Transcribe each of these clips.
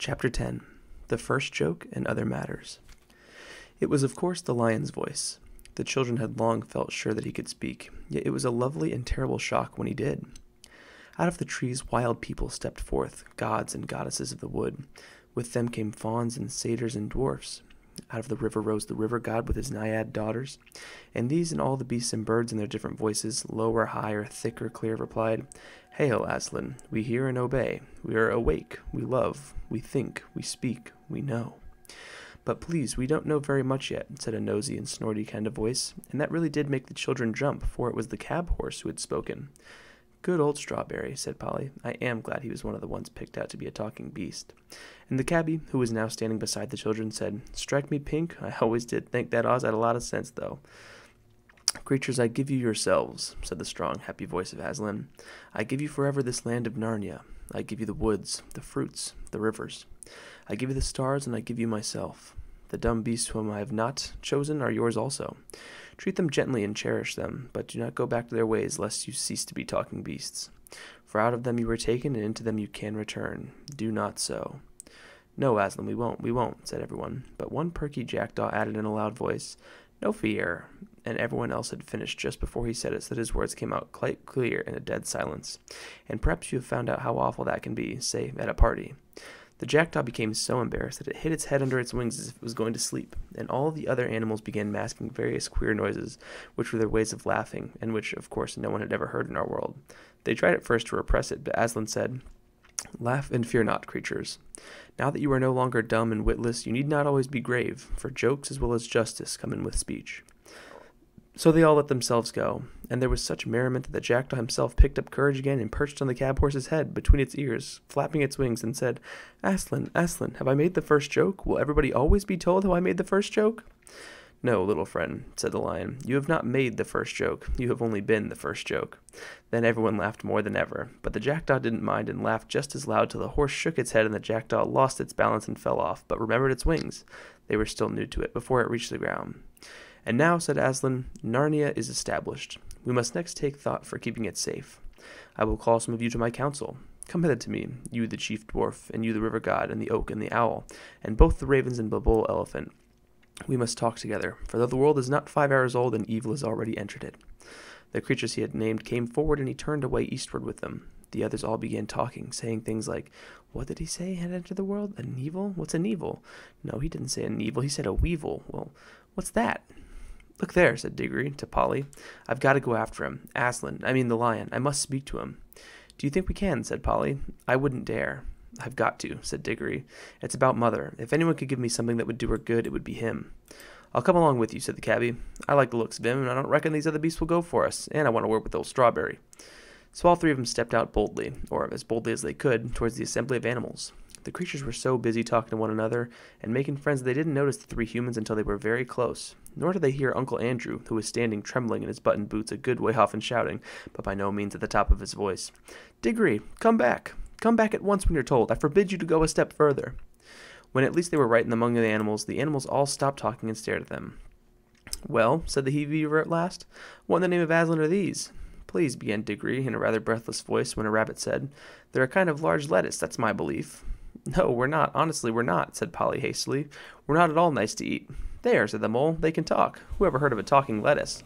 Chapter 10. The First Joke and Other Matters. It was of course the lion's voice. The children had long felt sure that he could speak, yet it was a lovely and terrible shock when he did. Out of the trees wild people stepped forth, gods and goddesses of the wood. With them came fauns and satyrs and dwarfs. Out of the river rose the river god with his naiad daughters. And these and all the beasts and birds in their different voices, low or high or thick or clear, replied, "Hail, Aslan, we hear and obey. We are awake, we love, we think, we speak, we know." "But please, we don't know very much yet," said a nosy and snorty kind of voice, and that really did make the children jump, for it was the cab horse who had spoken. "Good old Strawberry," said Polly. "I am glad he was one of the ones picked out to be a talking beast." And the cabby, who was now standing beside the children, said, "Strike me pink, I always did think that Oz had a lot of sense, though." "Creatures, I give you yourselves," said the strong, happy voice of Aslan. "I give you forever this land of Narnia. I give you the woods, the fruits, the rivers. I give you the stars, and I give you myself. The dumb beasts whom I have not chosen are yours also. Treat them gently and cherish them, but do not go back to their ways, lest you cease to be talking beasts. For out of them you were taken, and into them you can return. Do not so." "No, Aslan, we won't," said everyone. But one perky jackdaw added in a loud voice, "No fear," and everyone else had finished just before he said it, so that his words came out quite clear in a dead silence. And perhaps you have found out how awful that can be, say, at a party. The jackdaw became so embarrassed that it hid its head under its wings as if it was going to sleep, and all the other animals began masking various queer noises, which were their ways of laughing, and which, of course, no one had ever heard in our world. They tried at first to repress it, but Aslan said, "Laugh and fear not, creatures. Now that you are no longer dumb and witless, you need not always be grave, for jokes as well as justice come in with speech." So they all let themselves go, and there was such merriment that the jackdaw himself picked up courage again and perched on the cab horse's head between its ears, flapping its wings, and said, "Aslan, Aslan, have I made the first joke? Will everybody always be told how I made the first joke?" "No, little friend," said the lion, "you have not made the first joke, you have only been the first joke." Then everyone laughed more than ever, but the jackdaw didn't mind and laughed just as loud till the horse shook its head and the jackdaw lost its balance and fell off, but remembered its wings. They were still new to it before it reached the ground. "And now," said Aslan, "Narnia is established. We must next take thought for keeping it safe. I will call some of you to my council. Come hither to me, you the chief dwarf, and you the river god, and the oak and the owl, and both the ravens and the bull elephant. We must talk together, for though the world is not 5 hours old, and evil has already entered it." The creatures he had named came forward, and he turned away eastward with them. The others all began talking, saying things like, "What did he say had entered the world? An evil? What's an evil? No, he didn't say an evil, he said a weevil. Well, what's that?" "Look there," said Diggory to Polly. "I've got to go after him. Aslan, I mean the lion. I must speak to him." "Do you think we can?" said Polly. "I wouldn't dare." "I've got to," said Diggory. "It's about Mother. If anyone could give me something that would do her good, it would be him." "I'll come along with you," said the cabby. "I like the looks of him, and I don't reckon these other beasts will go for us, and I want to work with old Strawberry." So all three of them stepped out boldly, or as boldly as they could, towards the assembly of animals. The creatures were so busy talking to one another and making friends that they didn't notice the three humans until they were very close. Nor did they hear Uncle Andrew, who was standing trembling in his buttoned boots a good way off and shouting, but by no means at the top of his voice, "Diggory, come back! Come back at once when you're told. I forbid you to go a step further." When at least they were right in among the animals all stopped talking and stared at them. "Well," said the he-beaver at last, "what in the name of Aslan are these?" "Please," began Diggory in a rather breathless voice, when a rabbit said, "They're a kind of large lettuce, that's my belief." "No, we're not. Honestly, we're not," said Polly hastily. "We're not at all nice to eat." "There," said the mole, "they can talk. Who ever heard of a talking lettuce?"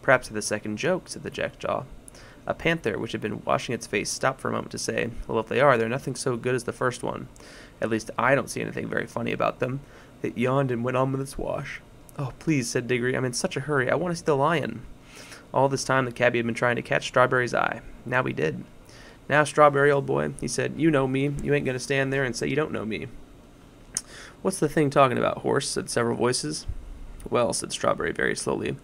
"Perhaps they're the second joke," said the jackdaw. A panther, which had been washing its face, stopped for a moment to say, "Well, if they are, they're nothing so good as the first one. At least I don't see anything very funny about them." It yawned and went on with its wash. "Oh, please," said Diggory, "I'm in such a hurry. I want to see the lion." All this time the cabby had been trying to catch Strawberry's eye. Now he did. "Now, Strawberry, old boy," he said, "you know me. You ain't going to stand there and say you don't know me." "What's the thing talking about, horse?" said several voices. "Well," said Strawberry very slowly,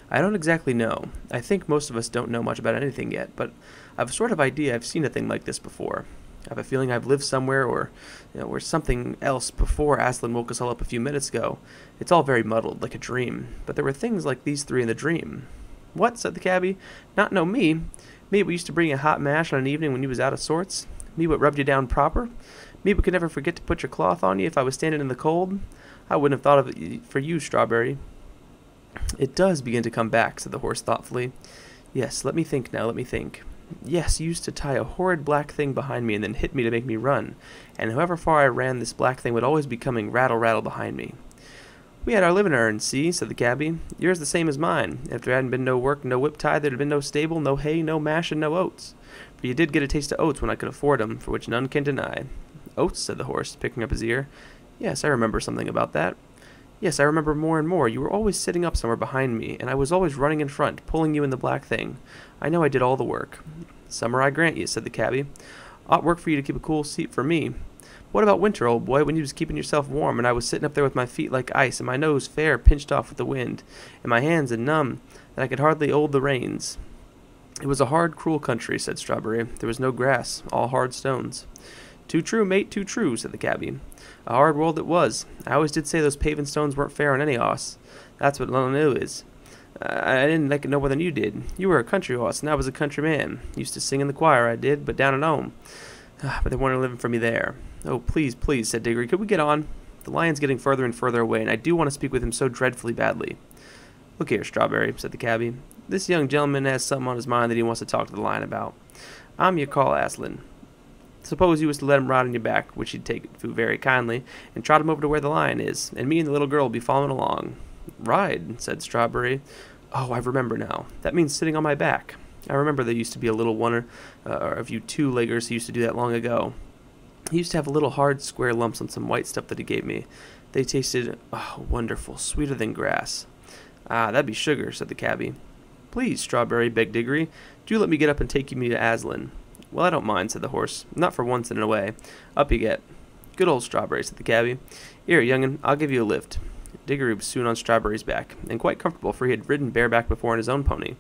"I don't exactly know. I think most of us don't know much about anything yet, but I've a sort of idea I've seen a thing like this before. I have a feeling I've lived somewhere or something else before Aslan woke us all up a few minutes ago. It's all very muddled, like a dream, but there were things like these three in the dream." "What?" said the cabby. "Not know me? Me what used to bring you hot mash on an evening when you was out of sorts? Me what rubbed you down proper? Me what could never forget to put your cloth on you if I was standing in the cold? I wouldn't have thought of it for you, Strawberry." "It does begin to come back," said the horse thoughtfully. "Yes, let me think now, let me think. Yes, he used to tie a horrid black thing behind me and then hit me to make me run, and however far I ran, this black thing would always be coming rattle-rattle behind me. We had our living to earn, see, said the cabby. Yours the same as mine. If there hadn't been no work, no whip tie, there'd have been no stable, no hay, no mash, and no oats. But you did get a taste of oats when I could afford 'em, for which none can deny. Oats, said the horse, picking up his ear. Yes, I remember something about that. Yes, I remember more and more. You were always sitting up somewhere behind me, and I was always running in front, pulling you in the black thing. I know I did all the work. Summer I grant you, said the cabby. Ought work for you to keep a cool seat for me. What about winter, old boy, when you was keeping yourself warm, and I was sitting up there with my feet like ice, and my nose fair pinched off with the wind, and my hands numb, that I could hardly hold the reins? It was a hard, cruel country, said Strawberry. There was no grass, all hard stones. Too true, mate, too true, said the cabby. A hard world it was. I always did say those paving stones weren't fair on any hoss. That's what London is. I didn't like it no more than you did. You were a country hoss, and I was a country man. Used to sing in the choir, I did, but down at home. But they weren't living for me there. Oh, please, please, said Diggory. Could we get on? The lion's getting further and further away, and I do want to speak with him so dreadfully badly. Look here, Strawberry, said the cabby. This young gentleman has something on his mind that he wants to talk to the lion about. I'm your call Aslan. Suppose you was to let him ride on your back, which he'd take to very kindly, and trot him over to where the lion is, and me and the little girl will be following along. Ride, said Strawberry. Oh, I remember now. That means sitting on my back. I remember there used to be a little one of you two-leggers who used to do that long ago. He used to have little hard square lumps on some white stuff that he gave me. They tasted, wonderful, sweeter than grass. Ah, that'd be sugar, said the cabby. Please, Strawberry, begged Diggory, do let me get up and take you to Aslan. Well, I don't mind, said the horse. Not for once in a way. Up you get. Good old Strawberry, said the cabby. Here, young'un, I'll give you a lift. Diggory was soon on Strawberry's back, and quite comfortable, for he had ridden bareback before on his own pony.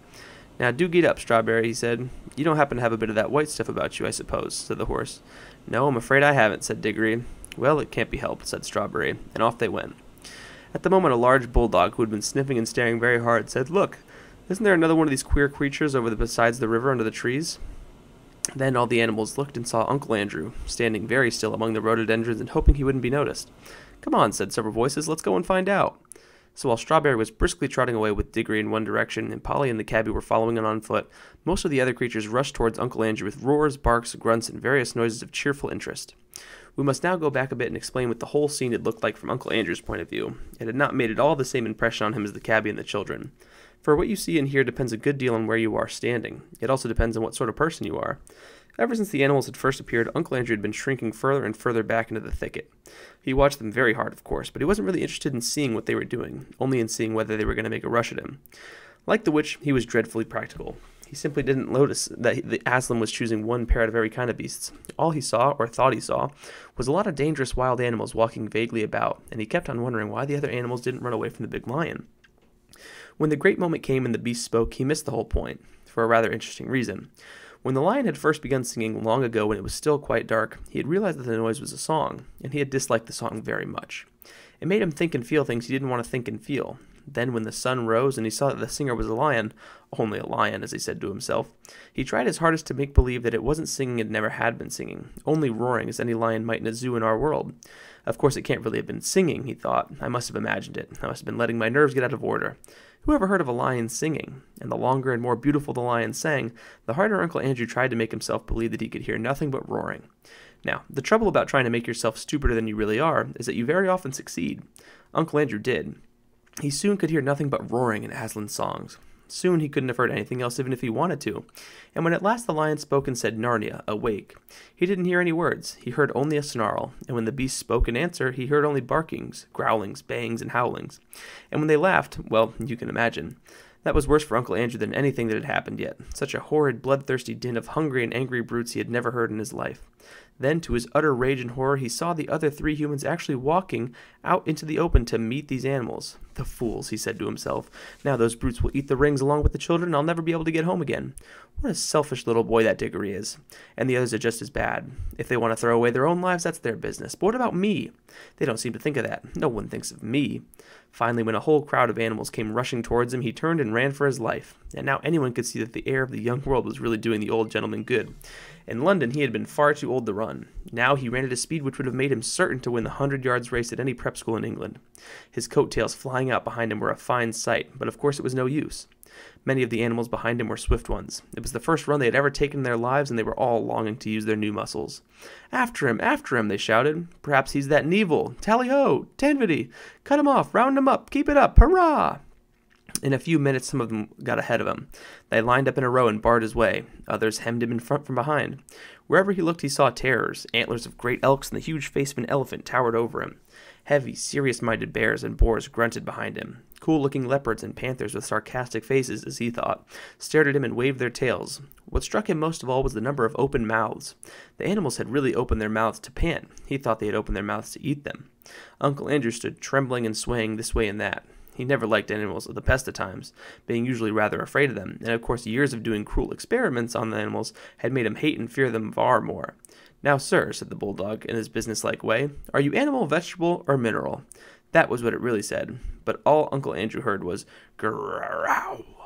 Now do get up, Strawberry, he said. You don't happen to have a bit of that white stuff about you, I suppose, said the horse. No, I'm afraid I haven't, said Diggory. Well, it can't be helped, said Strawberry, and off they went. At the moment a large bulldog, who had been sniffing and staring very hard, said, Look, isn't there another one of these queer creatures over besides the river under the trees? Then all the animals looked and saw Uncle Andrew, standing very still among the rhododendrons and hoping he wouldn't be noticed. Come on, said several voices, let's go and find out. So while Strawberry was briskly trotting away with Diggory in one direction, and Polly and the cabby were following on foot, most of the other creatures rushed towards Uncle Andrew with roars, barks, grunts, and various noises of cheerful interest. We must now go back a bit and explain what the whole scene had looked like from Uncle Andrew's point of view. It had not made at all the same impression on him as the cabby and the children. For what you see and hear depends a good deal on where you are standing. It also depends on what sort of person you are. Ever since the animals had first appeared, Uncle Andrew had been shrinking further and further back into the thicket. He watched them very hard, of course, but he wasn't really interested in seeing what they were doing, only in seeing whether they were going to make a rush at him. Like the witch, he was dreadfully practical. He simply didn't notice that the Aslan was choosing one pair out of every kind of beasts. All he saw, or thought he saw, was a lot of dangerous wild animals walking vaguely about, and he kept on wondering why the other animals didn't run away from the big lion. When the great moment came and the beast spoke, he missed the whole point, for a rather interesting reason. When the lion had first begun singing long ago when it was still quite dark, he had realized that the noise was a song, and he had disliked the song very much. It made him think and feel things he didn't want to think and feel. Then when the sun rose and he saw that the singer was a lion, only a lion, as he said to himself, he tried his hardest to make believe that it wasn't singing and never had been singing, only roaring as any lion might in a zoo in our world. Of course it can't really have been singing, he thought. I must have imagined it. I must have been letting my nerves get out of order. Who ever heard of a lion singing? And the longer and more beautiful the lion sang, the harder Uncle Andrew tried to make himself believe that he could hear nothing but roaring. Now, the trouble about trying to make yourself stupider than you really are is that you very often succeed. Uncle Andrew did. He soon could hear nothing but roaring in Aslan's songs. Soon he couldn't have heard anything else even if he wanted to. And when at last the lion spoke and said, Narnia, awake, he didn't hear any words. He heard only a snarl. And when the beast spoke in answer, he heard only barkings, growlings, bangs, and howlings. And when they laughed, well, you can imagine. That was worse for Uncle Andrew than anything that had happened yet. Such a horrid, bloodthirsty din of hungry and angry brutes he had never heard in his life. Then, to his utter rage and horror, he saw the other three humans actually walking out into the open to meet these animals. The fools, he said to himself. Now those brutes will eat the rings along with the children, and I'll never be able to get home again. What a selfish little boy that Diggory is. And the others are just as bad. If they want to throw away their own lives, that's their business. But what about me? They don't seem to think of that. No one thinks of me. Finally, when a whole crowd of animals came rushing towards him, he turned and ran for his life. And now anyone could see that the air of the young world was really doing the old gentleman good. In London, he had been far too old to run. Now he ran at a speed which would have made him certain to win the 100-yards race at any prep school in England. His coat tails flying out behind him were a fine sight, but of course it was no use. Many of the animals behind him were swift ones. It was the first run they had ever taken in their lives, and they were all longing to use their new muscles. After him, they shouted. Perhaps he's that Neville. Tally-ho! Tanvity! Cut him off! Round him up! Keep it up! Hurrah! In a few minutes, some of them got ahead of him. They lined up in a row and barred his way. Others hemmed him in front from behind. Wherever he looked, he saw terrors. Antlers of great elks and the huge face of an elephant towered over him. Heavy, serious-minded bears and boars grunted behind him. Cool-looking leopards and panthers with sarcastic faces, as he thought, stared at him and waved their tails. What struck him most of all was the number of open mouths. The animals had really opened their mouths to pant. He thought they had opened their mouths to eat them. Uncle Andrew stood trembling and swaying this way and that. He never liked animals at the best of times, being usually rather afraid of them, and of course years of doing cruel experiments on the animals had made him hate and fear them far more. Now, sir, said the bulldog in his businesslike way, are you animal, vegetable, or mineral? That was what it really said, but all Uncle Andrew heard was, "Growl."